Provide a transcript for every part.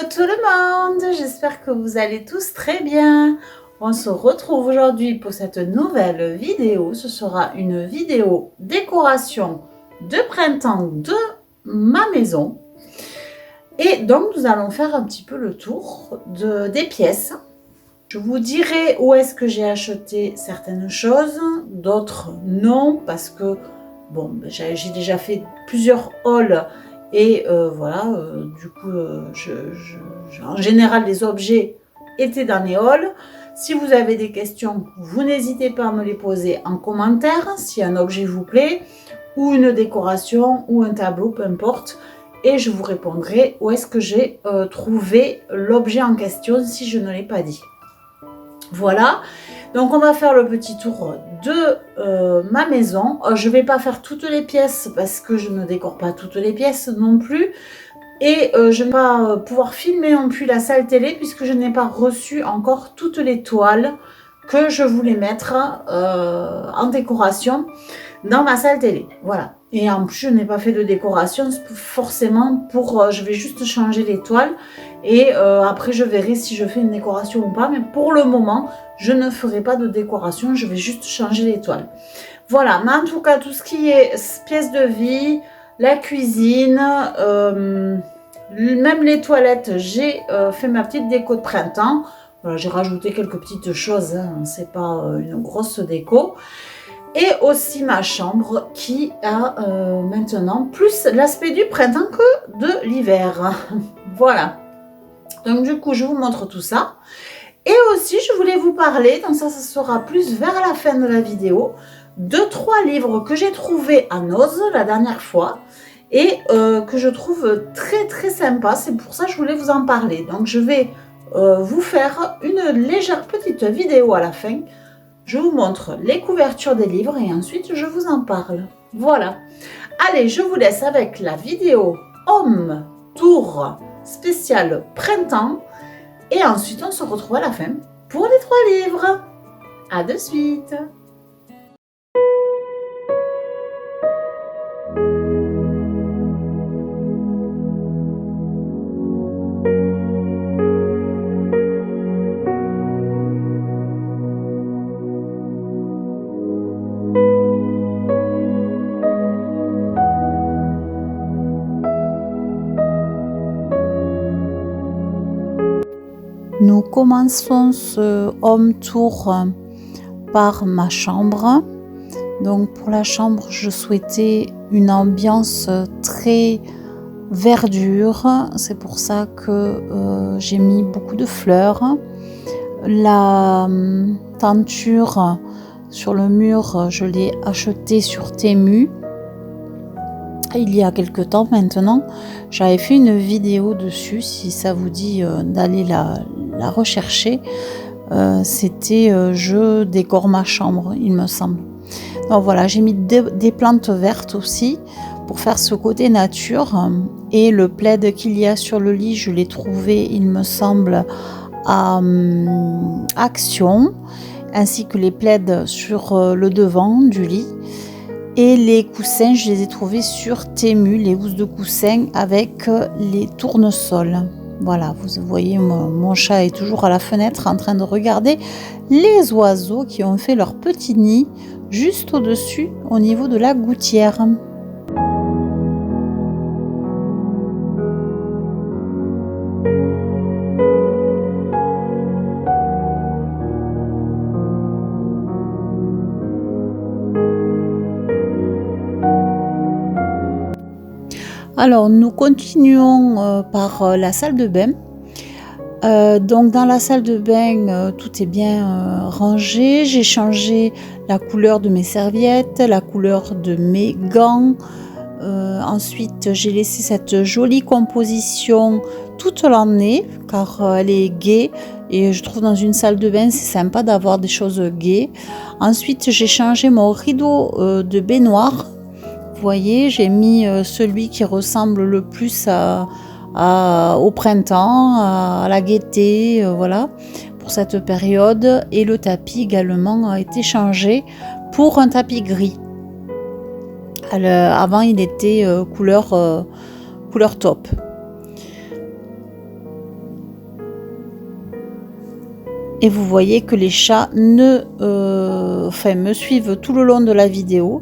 tout le monde, j'espère que vous allez tous très bien. On se retrouve aujourd'hui pour cette nouvelle vidéo. Ce sera une vidéo décoration de printemps de ma maison. Et donc nous allons faire un petit peu le tour des pièces. Je vous dirai où est-ce que j'ai acheté certaines choses, d'autres non, parce que bon, j'ai déjà fait plusieurs hauls. Et voilà, du coup, en général, les objets étaient dans les hauls. Si vous avez des questions, vous n'hésitez pas à me les poser en commentaire. Si un objet vous plaît, ou une décoration, ou un tableau, peu importe. Et je vous répondrai où est-ce que j'ai trouvé l'objet en question si je ne l'ai pas dit. Voilà. Donc on va faire le petit tour de ma maison. Je ne vais pas faire toutes les pièces parce que je ne décore pas toutes les pièces non plus. Et je ne vais pas pouvoir filmer non plus la salle télé puisque je n'ai pas reçu encore toutes les toiles que je voulais mettre en décoration dans ma salle télé. Voilà. Et en plus, je n'ai pas fait de décoration forcément pour... je vais juste changer les toiles. Et après, je verrai si je fais une décoration ou pas. Mais pour le moment, je ne ferai pas de décoration. Je vais juste changer les toiles. Voilà. Mais en tout cas, tout ce qui est pièces de vie, la cuisine, même les toilettes, j'ai fait ma petite déco de printemps. Voilà, j'ai rajouté quelques petites choses. Hein, c'est pas une grosse déco. Et aussi ma chambre qui a maintenant plus l'aspect du printemps que de l'hiver. Voilà. Donc du coup, je vous montre tout ça. Et aussi, je voulais vous parler, donc ça sera plus vers la fin de la vidéo, de 3 livres que j'ai trouvés à Noz la dernière fois et que je trouve très très sympa. C'est pour ça que je voulais vous en parler. Donc je vais vous faire une légère petite vidéo à la fin. Je vous montre les couvertures des livres et ensuite je vous en parle. Voilà. Allez, je vous laisse avec la vidéo Home Tour spécial printemps. Et ensuite, on se retrouve à la fin pour les 3 livres. À de suite. Nous commençons ce home tour par ma chambre. Donc pour la chambre, je souhaitais une ambiance très verdure. C'est pour ça que j'ai mis beaucoup de fleurs. La tenture sur le mur, je l'ai achetée sur Temu. Il y a quelque temps maintenant, j'avais fait une vidéo dessus, si ça vous dit d'aller la rechercher. C'était je décore ma chambre, il me semble. Donc voilà, j'ai mis des plantes vertes aussi pour faire ce côté nature. Et le plaid qu'il y a sur le lit, je l'ai trouvé, il me semble, à Action, ainsi que les plaids sur le devant du lit. Et les coussins, je les ai trouvés sur Temu, les housses de coussins avec les tournesols. Voilà, vous voyez, mon chat est toujours à la fenêtre en train de regarder les oiseaux qui ont fait leur petit nid juste au-dessus, au niveau de la gouttière. Alors, nous continuons par la salle de bain. Donc, dans la salle de bain, tout est bien rangé. J'ai changé la couleur de mes serviettes, la couleur de mes gants. Ensuite, j'ai laissé cette jolie composition toute l'année, car elle est gaie. Et je trouve dans une salle de bain, c'est sympa d'avoir des choses gaies. Ensuite, j'ai changé mon rideau de baignoire. Vous voyez, j'ai mis celui qui ressemble le plus au printemps, à la gaieté, voilà, pour cette période. Et le tapis également a été changé pour un tapis gris. Avant, il était couleur taupe. Et vous voyez que les chats me suivent tout le long de la vidéo.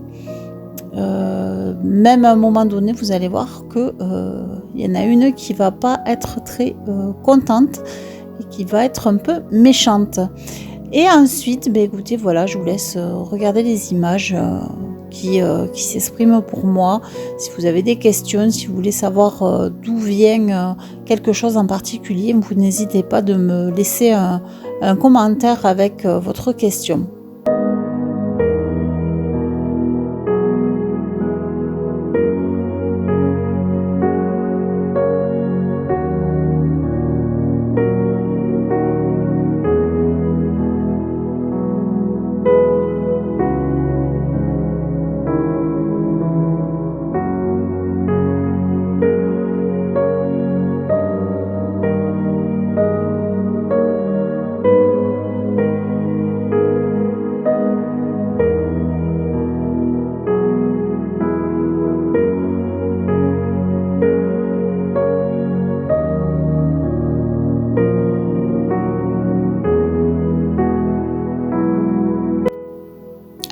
Même à un moment donné, vous allez voir que y en a une qui va pas être très contente et qui va être un peu méchante. Et ensuite, écoutez, voilà, je vous laisse regarder les images qui s'expriment pour moi. Si vous avez des questions, si vous voulez savoir d'où vient quelque chose en particulier, vous n'hésitez pas de me laisser un commentaire avec votre question.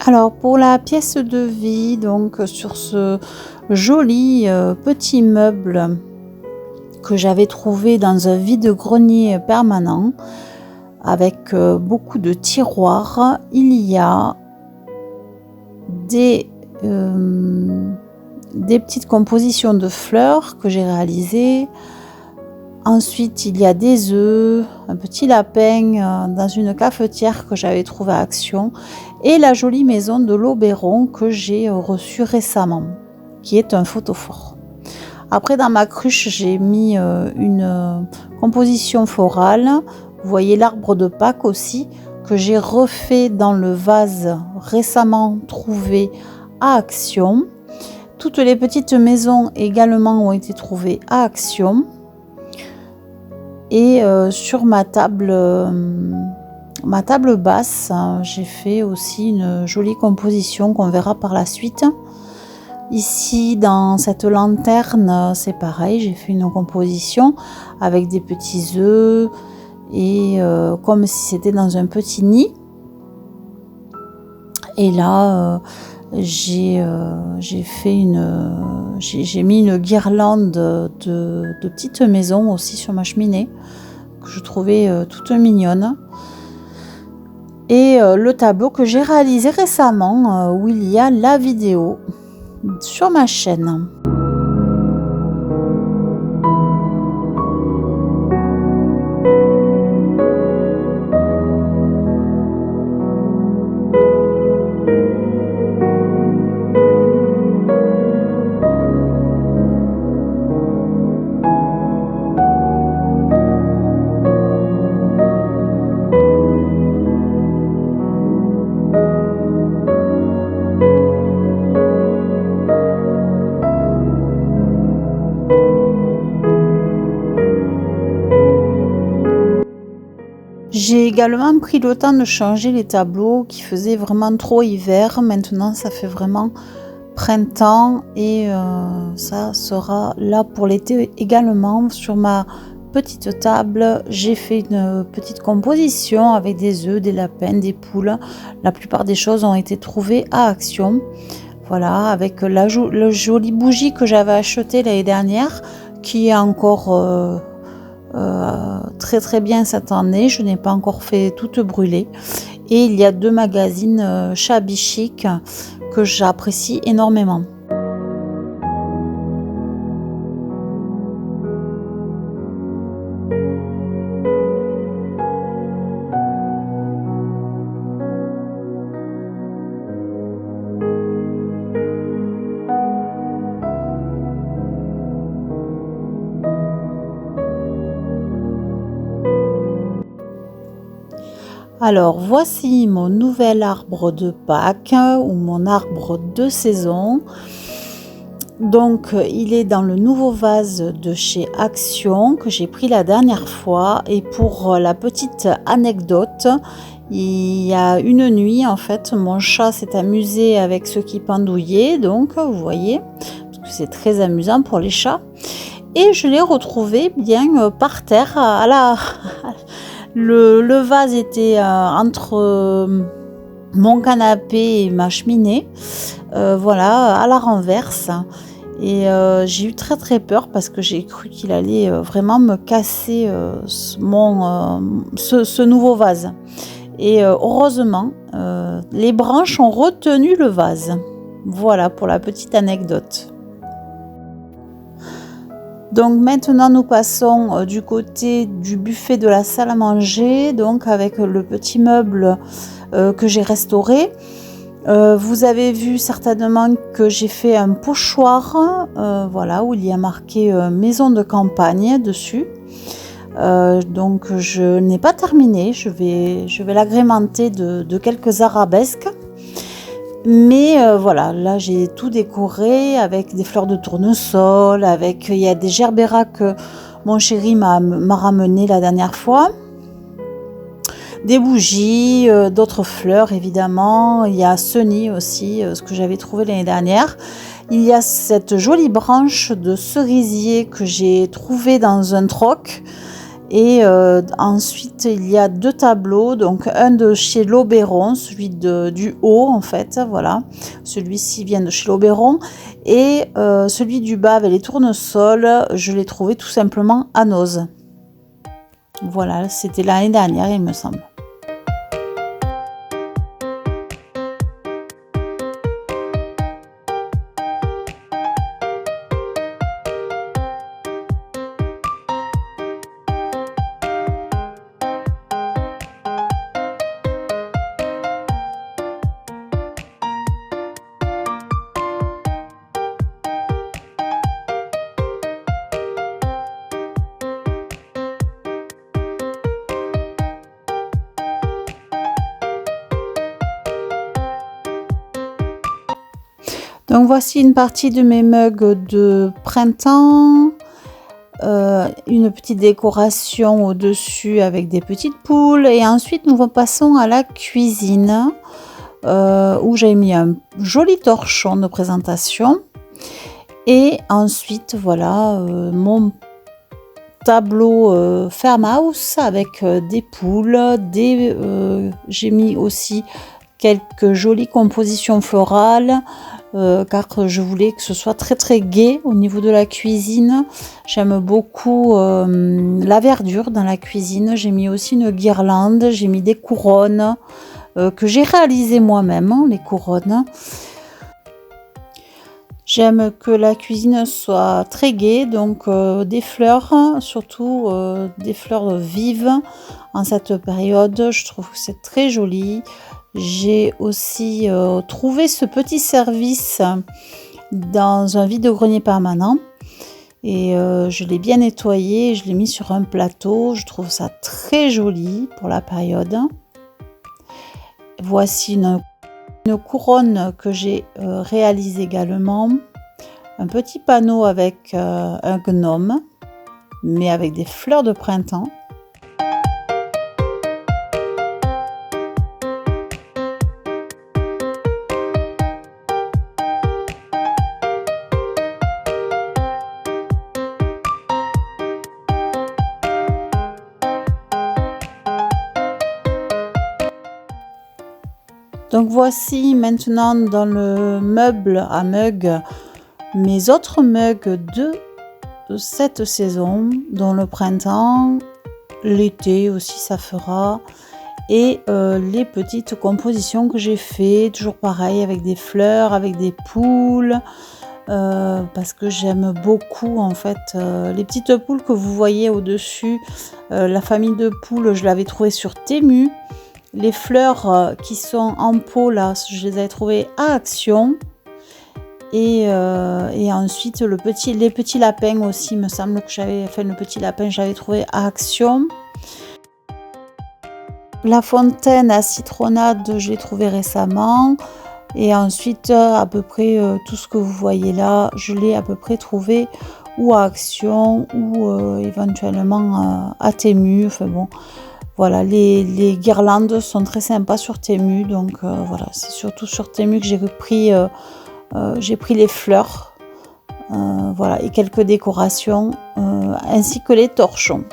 Alors pour la pièce de vie, donc sur ce joli petit meuble que j'avais trouvé dans un vide-grenier permanent avec beaucoup de tiroirs, il y a des petites compositions de fleurs que j'ai réalisées. Ensuite, il y a des œufs, un petit lapin dans une cafetière que j'avais trouvé à Action et la jolie maison de l'Oberon que j'ai reçue récemment, qui est un photophore. Après, dans ma cruche, j'ai mis une composition florale. Vous voyez l'arbre de Pâques aussi, que j'ai refait dans le vase récemment trouvé à Action. Toutes les petites maisons également ont été trouvées à Action. Et sur ma table basse, j'ai fait aussi une jolie composition qu'on verra par la suite. Ici, dans cette lanterne, c'est pareil, j'ai fait une composition avec des petits œufs et comme si c'était dans un petit nid. Et là, j'ai mis une guirlande de petites maisons aussi sur ma cheminée que je trouvais toute mignonne. Et le tableau que j'ai réalisé récemment où il y a la vidéo sur ma chaîne. J'ai également pris le temps de changer les tableaux qui faisaient vraiment trop hiver. Maintenant, ça fait vraiment printemps et ça sera là pour l'été également. Sur ma petite table, j'ai fait une petite composition avec des œufs, des lapins, des poules. La plupart des choses ont été trouvées à Action. Voilà, avec la jolie bougie que j'avais achetée l'année dernière, qui est encore très très bien cette année. Je n'ai pas encore fait toute brûler. Et il y a 2 magazines Shabby Chic que j'apprécie énormément. Alors voici mon nouvel arbre de Pâques ou mon arbre de saison. Donc il est dans le nouveau vase de chez Action que j'ai pris la dernière fois. Et pour la petite anecdote, il y a une nuit en fait mon chat s'est amusé avec ce qui pendouillait. Donc vous voyez, parce que c'est très amusant pour les chats. Et je l'ai retrouvé bien par terre Le vase était entre mon canapé et ma cheminée, voilà, à la renverse. Et j'ai eu très très peur parce que j'ai cru qu'il allait vraiment me casser ce nouveau vase. Et heureusement, les branches ont retenu le vase. Voilà pour la petite anecdote. Donc maintenant nous passons du côté du buffet de la salle à manger, donc avec le petit meuble que j'ai restauré. Vous avez vu certainement que j'ai fait un pochoir, voilà, où il y a marqué maison de campagne dessus. Donc je n'ai pas terminé, je vais l'agrémenter de quelques arabesques. Mais voilà, là j'ai tout décoré avec des fleurs de tournesol, il y a des gerbera que mon chéri m'a ramené la dernière fois. Des bougies, d'autres fleurs évidemment. Il y a Sunny aussi, ce que j'avais trouvé l'année dernière. Il y a cette jolie branche de cerisier que j'ai trouvée dans un troc. Et ensuite, il y a 2 tableaux, donc un de chez L'Oberon, celui du haut en fait, voilà. Celui-ci vient de chez L'Oberon. Et celui du bas avec les tournesols, je l'ai trouvé tout simplement à Noz. Voilà, c'était l'année dernière, il me semble. Donc voici une partie de mes mugs de printemps, une petite décoration au-dessus avec des petites poules et ensuite nous passons à la cuisine où j'ai mis un joli torchon de présentation et ensuite voilà mon tableau farmhouse avec des poules, j'ai mis aussi quelques jolies compositions florales. Car je voulais que ce soit très très gai au niveau de la cuisine. J'aime beaucoup la verdure dans la cuisine. J'ai mis aussi une guirlande, j'ai mis des couronnes que j'ai réalisées moi-même, hein, les couronnes. J'aime que la cuisine soit très gaie, donc des fleurs, surtout des fleurs vives en cette période. Je trouve que c'est très joli. J'ai aussi trouvé ce petit service dans un vide-grenier permanent et je l'ai bien nettoyé, je l'ai mis sur un plateau, je trouve ça très joli pour la période. Voici une couronne que j'ai réalisée également, un petit panneau avec un gnome, mais avec des fleurs de printemps. Donc voici maintenant dans le meuble à mugs mes autres mugs de cette saison, dont le printemps, l'été aussi ça fera, et les petites compositions que j'ai fait, toujours pareil avec des fleurs, avec des poules, parce que j'aime beaucoup en fait les petites poules que vous voyez au-dessus, la famille de poules je l'avais trouvée sur Temu. Les fleurs qui sont en pot là, je les avais trouvées à Action. Et ensuite les petits lapins aussi, il me semble que j'avais fait le petit lapin, j'avais trouvé à Action. La fontaine à citronnade, je l'ai trouvé récemment. Et ensuite, à peu près tout ce que vous voyez là, je l'ai à peu près trouvé ou à Action ou éventuellement à Temu. Enfin bon. Voilà, les guirlandes sont très sympas sur Temu, donc voilà, c'est surtout sur Temu que j'ai pris les fleurs, voilà, et quelques décorations, ainsi que les torchons.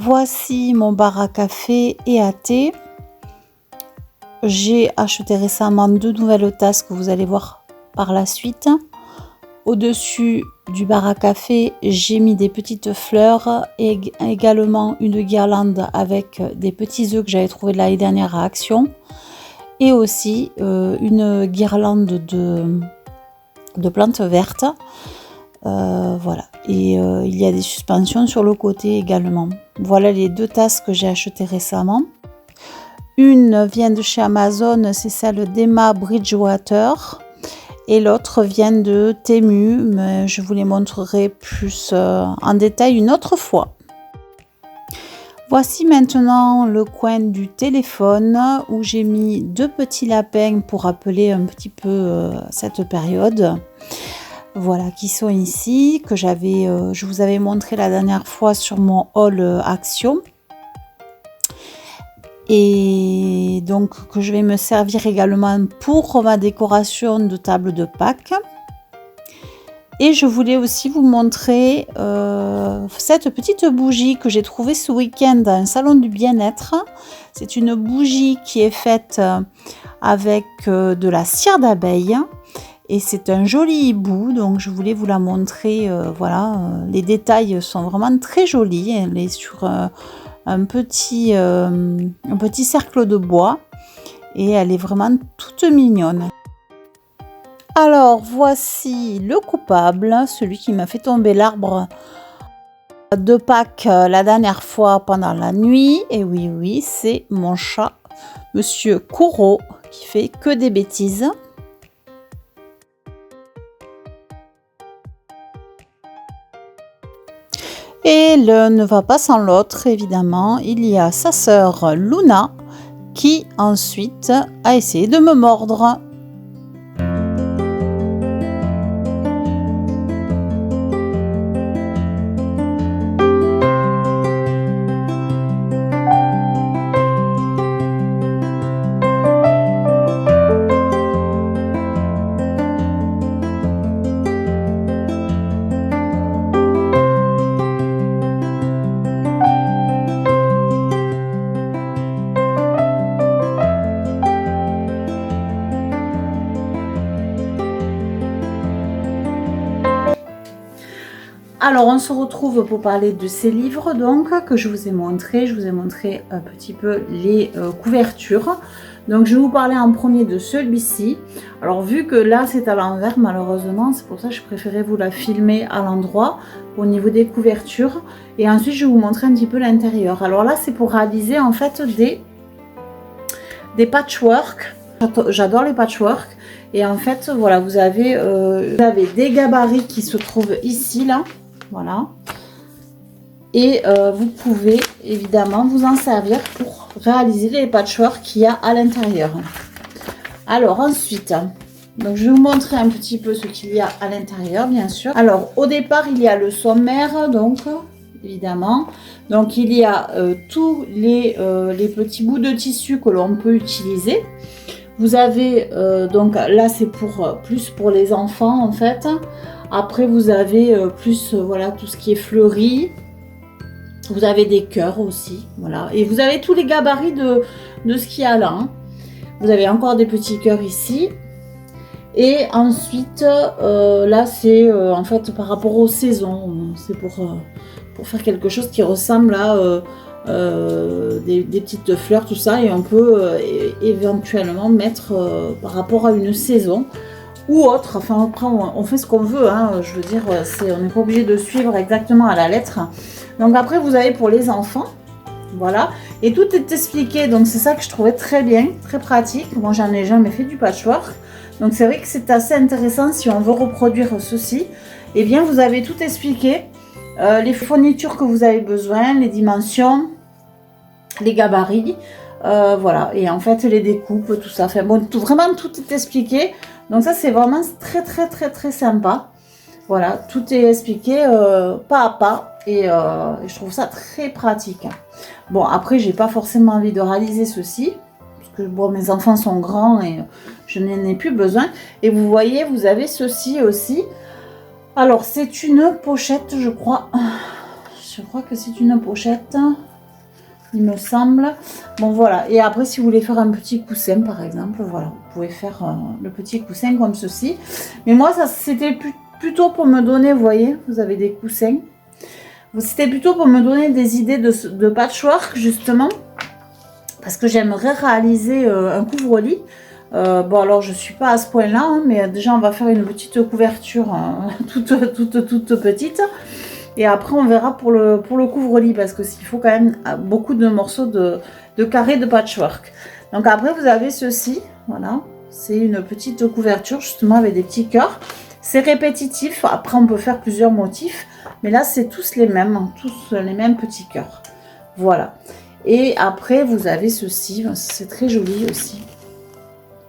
Voici mon bar à café et à thé. J'ai acheté récemment 2 nouvelles tasses que vous allez voir par la suite. Au-dessus du bar à café, j'ai mis des petites fleurs et également une guirlande avec des petits œufs que j'avais trouvé de l'année dernière à Action. Et aussi une guirlande de plantes vertes. Voilà. Et il y a des suspensions sur le côté également. Voilà les 2 tasses que j'ai achetées récemment. Une vient de chez Amazon, c'est celle d'Emma Bridgewater. Et l'autre vient de Temu, mais je vous les montrerai plus en détail une autre fois. Voici maintenant le coin du téléphone où j'ai mis 2 petits lapins pour rappeler un petit peu cette période. Voilà, qui sont ici, que je vous avais montré la dernière fois sur mon haul Action. Et donc que je vais me servir également pour ma décoration de table de Pâques. Et je voulais aussi vous montrer cette petite bougie que j'ai trouvée ce week-end dans un salon du bien-être. C'est une bougie qui est faite avec de la cire d'abeille. Et c'est un joli hibou, donc je voulais vous la montrer. Voilà, les détails sont vraiment très jolis. Elle est sur un petit cercle de bois et elle est vraiment toute mignonne. Alors voici le coupable, celui qui m'a fait tomber l'arbre de Pâques la dernière fois pendant la nuit. Et oui, c'est mon chat, Monsieur Kouro, qui fait que des bêtises. Et l'un ne va pas sans l'autre, évidemment. Il y a sa sœur Luna qui ensuite a essayé de me mordre. Alors on se retrouve pour parler de ces livres donc que je vous ai montré. Je vous ai montré un petit peu les couvertures. Donc je vais vous parler en premier de celui-ci. Alors vu que là c'est à l'envers malheureusement, c'est pour ça que je préférais vous la filmer à l'endroit au niveau des couvertures. Et ensuite je vais vous montrer un petit peu l'intérieur. Alors là c'est pour réaliser en fait des patchwork. J'adore les patchwork. Et en fait voilà, vous avez des gabarits qui se trouvent ici là. Voilà. Et vous pouvez évidemment vous en servir pour réaliser les patchwork qu'il y a à l'intérieur. Alors ensuite, donc je vais vous montrer un petit peu ce qu'il y a à l'intérieur, bien sûr. Alors au départ, il y a le sommaire, donc évidemment. Donc il y a tous les petits bouts de tissu que l'on peut utiliser. Vous avez, donc là c'est plus pour les enfants en fait. Après vous avez plus voilà tout ce qui est fleuri. Vous avez des cœurs aussi, voilà. Et vous avez tous les gabarits de ce qu'il y a là. Hein. Vous avez encore des petits cœurs ici. Et ensuite, là c'est en fait par rapport aux saisons. C'est pour faire quelque chose qui ressemble à des petites fleurs, tout ça. Et on peut éventuellement mettre par rapport à une saison. Ou autre, enfin après on fait ce qu'on veut, hein. Je veux dire, on n'est pas obligé de suivre exactement à la lettre. Donc après vous avez pour les enfants, voilà, et tout est expliqué, donc c'est ça que je trouvais très bien, très pratique. Moi j'en ai jamais fait du patchwork, donc c'est vrai que c'est assez intéressant si on veut reproduire ceci. Et bien vous avez tout expliqué, les fournitures que vous avez besoin, les dimensions, les gabarits, voilà, et en fait les découpes, tout ça, enfin bon, vraiment tout est expliqué. Donc ça c'est vraiment très sympa. Voilà, tout est expliqué pas à pas et je trouve ça très pratique. Bon après j'ai pas forcément envie de réaliser ceci parce que bon mes enfants sont grands et je n'en ai plus besoin. Et vous voyez vous avez ceci aussi. Alors c'est une pochette je crois. Je crois que c'est une pochette. il me semble. Bon voilà, et après si vous voulez faire un petit coussin par exemple, voilà, vous pouvez faire le petit coussin comme ceci. Mais moi ça c'était plutôt pour me donner, vous voyez, vous avez des coussins. C'était plutôt pour me donner des idées de patchwork justement. Parce que j'aimerais réaliser un couvre-lit. Bon alors je suis pas à ce point là, hein, mais déjà on va faire une petite couverture toute petite. Et après on verra pour le couvre-lit parce que s'il faut quand même beaucoup de morceaux de carrés de patchwork. Donc après vous avez ceci, voilà, c'est une petite couverture justement avec des petits cœurs. C'est répétitif, après on peut faire plusieurs motifs, mais là c'est tous les mêmes petits cœurs. Voilà. Et après vous avez ceci, c'est très joli aussi.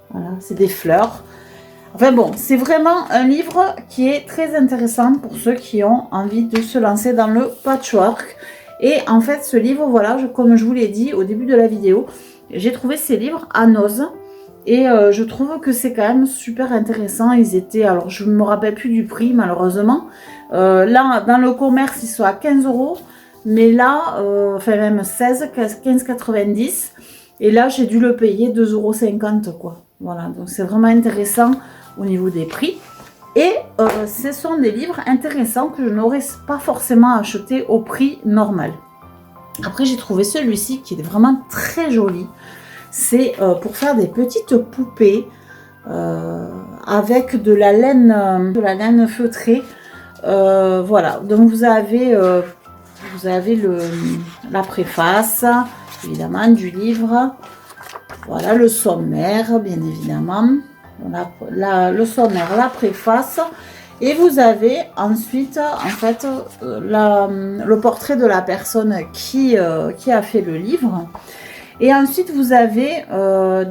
Voilà, c'est des fleurs. Enfin bon, c'est vraiment un livre qui est très intéressant pour ceux qui ont envie de se lancer dans le patchwork. Et en fait, ce livre, voilà, comme je vous l'ai dit au début de la vidéo, j'ai trouvé ces livres à Noz. Et je trouve que c'est quand même super intéressant. Ils étaient, alors je ne me rappelle plus du prix malheureusement. Là, dans le commerce, ils sont à 15 €. Mais là, enfin même 16, 15,90 €. Et là, j'ai dû le payer 2,50 € quoi. Voilà, donc c'est vraiment intéressant au niveau des prix. Et ce sont des livres intéressants que je n'aurais pas forcément acheté au prix normal. Après, j'ai trouvé celui-ci qui est vraiment très joli. C'est pour faire des petites poupées avec de la laine feutrée. Voilà, donc vous avez la préface, évidemment, du livre. Voilà, le sommaire, bien évidemment. Le sommaire, la préface. Et vous avez ensuite, en fait, le portrait de la personne qui a fait le livre. Et ensuite, vous avez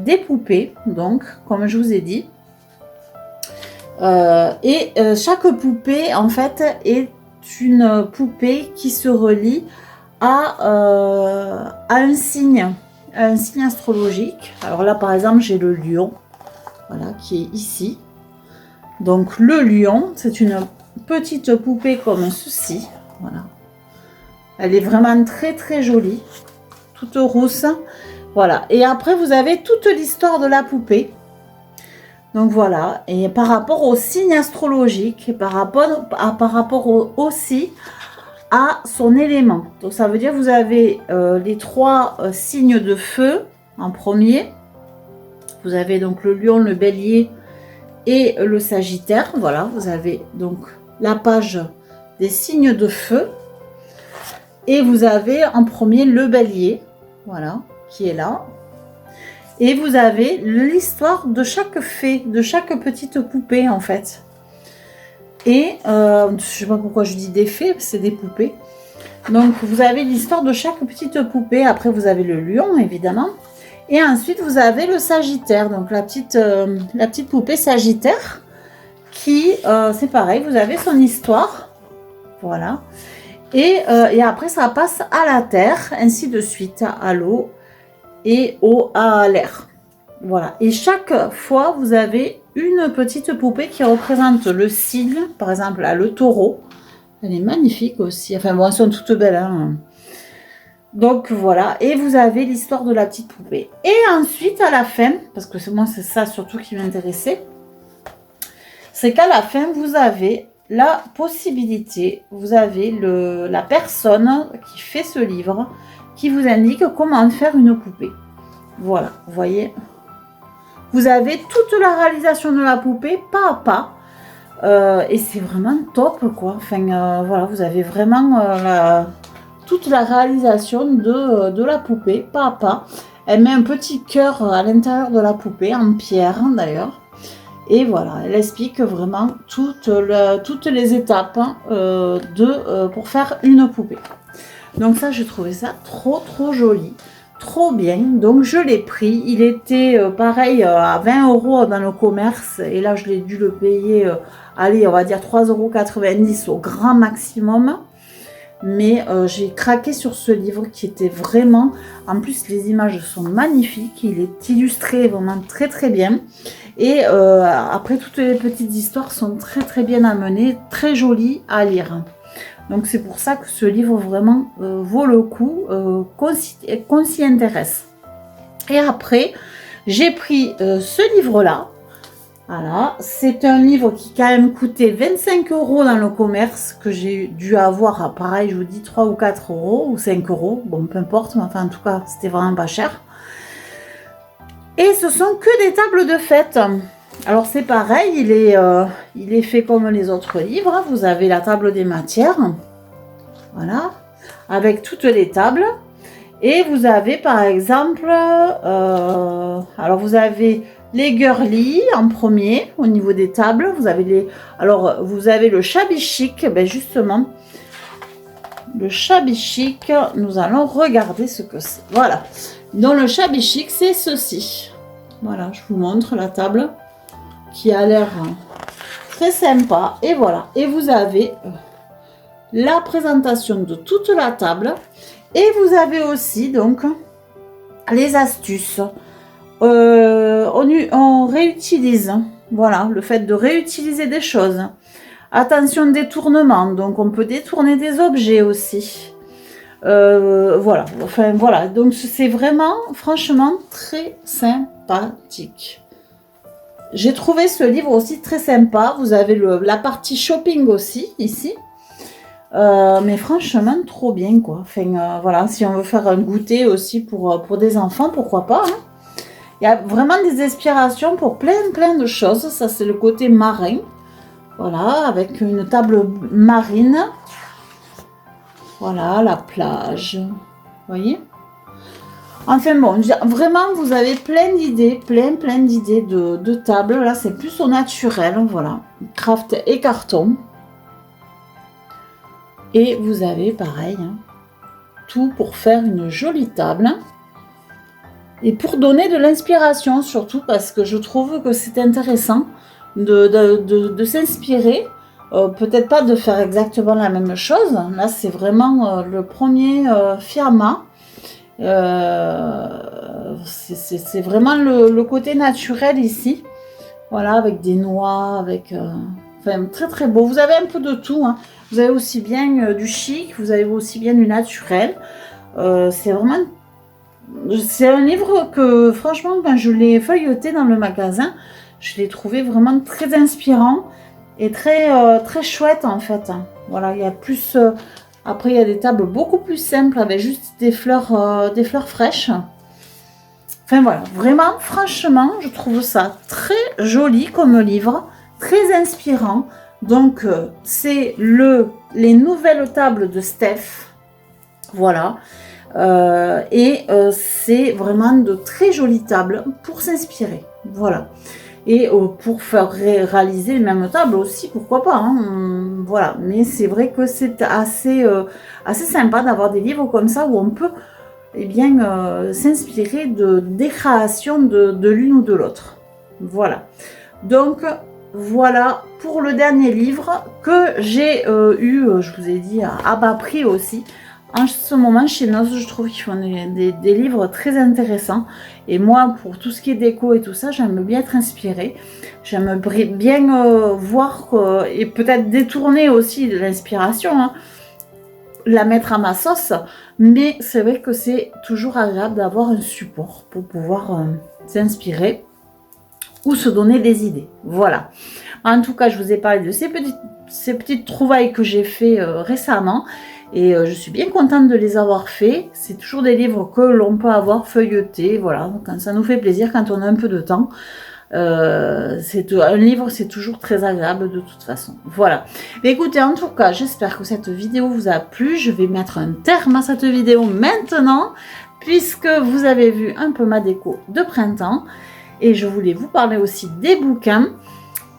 des poupées, donc, comme je vous ai dit. Chaque poupée, en fait, est une poupée qui se relie à un signe astrologique. Alors là, par exemple, j'ai le lion, voilà, qui est ici. Donc, le lion, c'est une petite poupée comme ceci, voilà. Elle est vraiment très, très jolie, toute rousse, voilà. Et après, vous avez toute l'histoire de la poupée. Donc voilà, et par rapport au signe astrologique, et par rapport aussi à son élément. Donc ça veut dire que vous avez les 3 signes de feu en premier. Vous avez donc le lion, le bélier et le sagittaire. Voilà, vous avez donc la page des signes de feu. Et vous avez en premier le bélier, voilà, qui est là. Et vous avez l'histoire de chaque fée, de chaque petite poupée en fait. Et je ne sais pas pourquoi je dis des fées, c'est des poupées. Donc vous avez l'histoire de chaque petite poupée. Après vous avez le lion évidemment. Et ensuite vous avez le sagittaire, donc la petite poupée sagittaire qui, c'est pareil, vous avez son histoire. Voilà. Et après ça passe à la terre, ainsi de suite, à l'eau. Et à l'air. Voilà. Et chaque fois, vous avez une petite poupée qui représente le signe. Par exemple, là, le taureau. Elle est magnifique aussi. Enfin, bon, elles sont toutes belles. Hein. Donc, voilà. Et vous avez l'histoire de la petite poupée. Et ensuite, à la fin, parce que moi, c'est ça surtout qui m'intéressait, c'est qu'à la fin, vous avez la possibilité, vous avez la personne qui fait ce livre qui vous indique comment faire une poupée. Voilà, vous voyez. Vous avez toute la réalisation de la poupée, pas à pas. Et c'est vraiment top, quoi. Enfin, voilà, vous avez vraiment toute la réalisation de la poupée, pas à pas. Elle met un petit cœur à l'intérieur de la poupée, en pierre d'ailleurs. Et voilà, elle explique vraiment toutes les étapes pour faire une poupée. Donc ça, j'ai trouvé ça trop joli, trop bien. Donc je l'ai pris. Il était pareil à 20 € dans le commerce. Et là, je l'ai dû le payer, allez, on va dire 3,90 € au grand maximum. Mais j'ai craqué sur ce livre qui était vraiment... En plus, les images sont magnifiques. Il est illustré vraiment très bien. Et après, toutes les petites histoires sont très bien amenées, très jolies à lire. Donc c'est pour ça que ce livre vraiment vaut le coup qu'on s'y intéresse. Et après, j'ai pris ce livre-là. Voilà, c'est un livre qui quand même coûtait 25 € dans le commerce, que j'ai dû avoir à pareil, je vous dis 3 ou 4 € ou 5 €, bon peu importe, mais enfin en tout cas c'était vraiment pas cher. Et ce sont que des tables de fête. Alors c'est pareil, il est fait comme les autres livres, vous avez la table des matières, voilà, avec toutes les tables. Et vous avez par exemple, alors vous avez les girly en premier au niveau des tables. Vous avez vous avez le shabby chic. Ben justement, le shabby chic, nous allons regarder ce que c'est. Voilà. Dans le shabby chic, c'est ceci. Voilà, je vous montre la table qui a l'air très sympa. Et voilà. Et vous avez la présentation de toute la table. Et vous avez aussi donc les astuces. On réutilise, voilà, le fait de réutiliser des choses. Attention détournement, donc on peut détourner des objets aussi. Voilà, enfin voilà, donc c'est vraiment, franchement, très sympathique. J'ai trouvé ce livre aussi très sympa. Vous avez la partie shopping aussi, ici. Mais franchement, trop bien, quoi. Enfin, voilà, si on veut faire un goûter aussi pour des enfants, pourquoi pas, hein. Il y a vraiment des inspirations pour plein de choses. Ça, c'est le côté marin. Voilà, avec une table marine. Voilà, la plage. Vous voyez? Enfin bon, vraiment, vous avez plein d'idées, plein d'idées de tables. Là, c'est plus au naturel, voilà. Craft et carton. Et vous avez, pareil, hein, tout pour faire une jolie table. Et pour donner de l'inspiration, surtout parce que je trouve que c'est intéressant de s'inspirer. Peut-être pas de faire exactement la même chose. Là, c'est vraiment le premier firma. C'est vraiment le côté naturel ici. Voilà, avec des noix, avec... enfin, très beau. Vous avez un peu de tout, hein. Vous avez aussi bien du chic, vous avez aussi bien du naturel. C'est vraiment... C'est un livre que, franchement, quand je l'ai feuilleté dans le magasin, je l'ai trouvé vraiment très inspirant et très chouette, en fait. Voilà, il y a plus... après, il y a des tables beaucoup plus simples avec juste des fleurs fraîches. Enfin, voilà, vraiment, franchement, je trouve ça très joli comme livre, très inspirant. Donc, c'est les nouvelles tables de Steph. Voilà. C'est vraiment de très jolies tables pour s'inspirer. Voilà. Et pour faire réaliser les mêmes tables aussi, pourquoi pas, hein. Voilà. Mais c'est vrai que c'est assez sympa d'avoir des livres comme ça où on peut s'inspirer des créations de l'une ou de l'autre. Voilà. Donc, voilà pour le dernier livre que j'ai eu, je vous ai dit, à bas prix aussi. En ce moment, chez Noz, je trouve qu'ils font des livres très intéressants. Et moi, pour tout ce qui est déco et tout ça, j'aime bien être inspirée. J'aime bien voir et peut-être détourner aussi de l'inspiration, hein, la mettre à ma sauce. Mais c'est vrai que c'est toujours agréable d'avoir un support pour pouvoir s'inspirer ou se donner des idées. Voilà. En tout cas, je vous ai parlé de ces petites trouvailles que j'ai fait récemment. Et je suis bien contente de les avoir fait. C'est toujours des livres que l'on peut avoir feuilletés. Voilà, quand ça nous fait plaisir, quand on a un peu de temps. Un livre, c'est toujours très agréable de toute façon. Voilà. Mais écoutez, en tout cas, j'espère que cette vidéo vous a plu. Je vais mettre un terme à cette vidéo maintenant, puisque vous avez vu un peu ma déco de printemps. Et je voulais vous parler aussi des bouquins.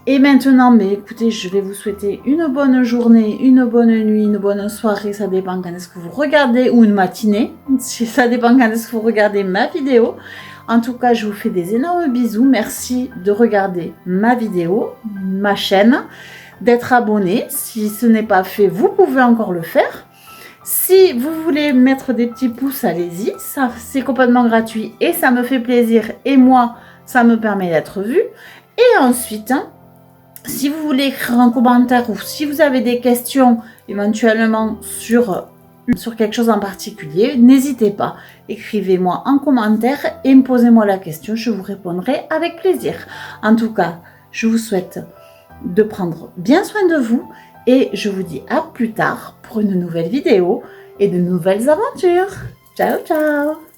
Et maintenant, mais écoutez, je vais vous souhaiter une bonne journée, une bonne nuit, une bonne soirée, ça dépend quand est-ce que vous regardez, ou une matinée, ça dépend quand est-ce que vous regardez ma vidéo. En tout cas, je vous fais des énormes bisous, merci de regarder ma vidéo, ma chaîne, d'être abonné. Si ce n'est pas fait, vous pouvez encore le faire. Si vous voulez mettre des petits pouces, allez-y, ça c'est complètement gratuit et ça me fait plaisir et moi, ça me permet d'être vu. Et ensuite, si vous voulez écrire un commentaire ou si vous avez des questions, éventuellement sur quelque chose en particulier, n'hésitez pas. Écrivez-moi en commentaire et posez-moi la question, je vous répondrai avec plaisir. En tout cas, je vous souhaite de prendre bien soin de vous et je vous dis à plus tard pour une nouvelle vidéo et de nouvelles aventures. Ciao, ciao!